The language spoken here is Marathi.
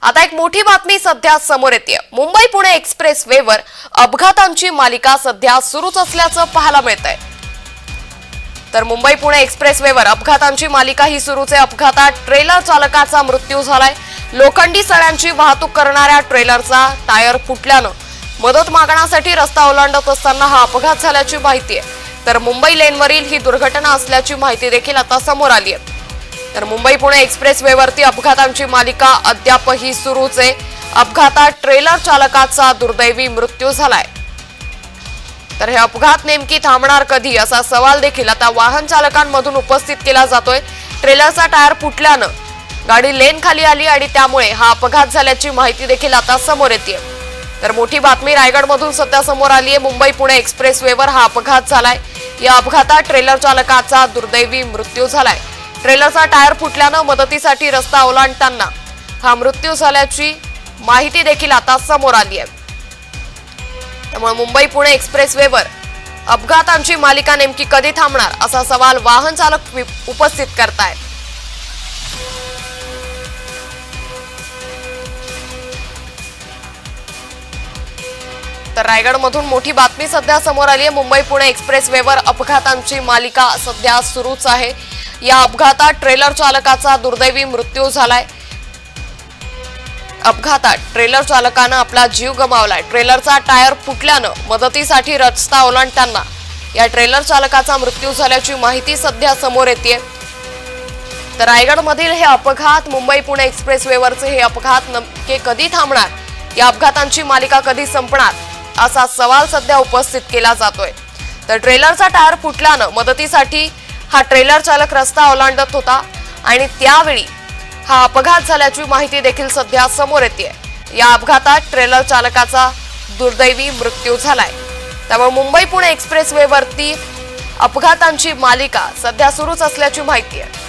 आता एक मोठी बातमी सध्या समोर येते। मुंबई पुणे एक्सप्रेस वेवर अपघातांची मालिका सध्या सुरूच असल्याचं पाहायला मिळतंय। तर मुंबई पुणे एक्सप्रेस वेवर अपघातांची मालिका ही सुरूच आहे। अपघातात ट्रेलर चालकाचा मृत्यू झालाय। लोखंडी सळ्यांची वाहतूक करणाऱ्या ट्रेलरचा टायर फुटल्यानं मदत मागण्यासाठी रस्ता ओलांडत असताना हा अपघात झाल्याची माहिती आहे। तर मुंबई लेनवरील ही दुर्घटना असल्याची माहिती देखील आता समोर आली आहे। तर मुंबई पुणे एक्सप्रेस वेवरती अपघातांची मालिका अद्यापही सुरूच आहे। अपघातात ट्रेलर चालकाचा दुर्दैवी मृत्यू झालाय। तर हे अपघात नेमकी थांबणार कधी असा सवाल देखील आता वाहन चालकांमधून उपस्थित केला जातोय। ट्रेलरचा टायर फुटल्यानं गाडी लेन खाली आली आणि त्यामुळे हा अपघात झाल्याची माहिती देखील आता समोर येते। तर मोठी बातमी रायगडमधून सध्या समोर आली आहे। मुंबई पुणे एक्सप्रेस वेवर हा अपघात झालाय। या अपघातात ट्रेलर चालकाचा दुर्दैवी मृत्यू झालाय। ट्रेलरचा टायर फुटल्यानं मदतीसाठी रस्ता ओलांडताना हा मृत्यू झाल्याची माहिती देखील आता समोर आली आहे। त्यामुळे मुंबई पुणे एक्सप्रेस वेवर अपघातांची मालिका नेमकी कधी थांबणार असा सवाल वाहन चालक उपस्थित करतायत। तर रायगडमधून मोठी बातमी सध्या समोर आली आहे। मुंबई पुणे एक्सप्रेस वेवर अपघातांची मालिका सध्या सुरूच आहे। या अपघातात ट्रेलर चालकाचा दुर्दैवी मृत्यू झालाय। अपघातात ट्रेलर चालकानं आपला जीव गमावलाय। ट्रेलरचा टायर फुटल्यानं मदतीसाठी रस्ता ओलांडताना या ट्रेलर चालकाचा मृत्यू झाल्याची माहिती सध्या समोर येते। तर रायगडमधील हे अपघात मुंबई पुणे एक्सप्रेस वेवरचे हे अपघात नेमके कधी थांबणार, या अपघातांची मालिका कधी संपणार असा सवाल सध्या उपस्थित केला जातोय। तर ट्रेलरचा टायर फुटल्यानं मदतीसाठी हा ट्रेलर चालक रस्ता ओलांडत होता आणि त्यावेळी हा अपघात झाल्याची माहिती देखील सध्या समोर येते। या अपघातात ट्रेलर चालकाचा दुर्दैवी मृत्यू झालाय। त्यामुळे मुंबई पुणे एक्सप्रेस वेवरती अपघातांची मालिका सध्या सुरूच असल्याची माहिती आहे।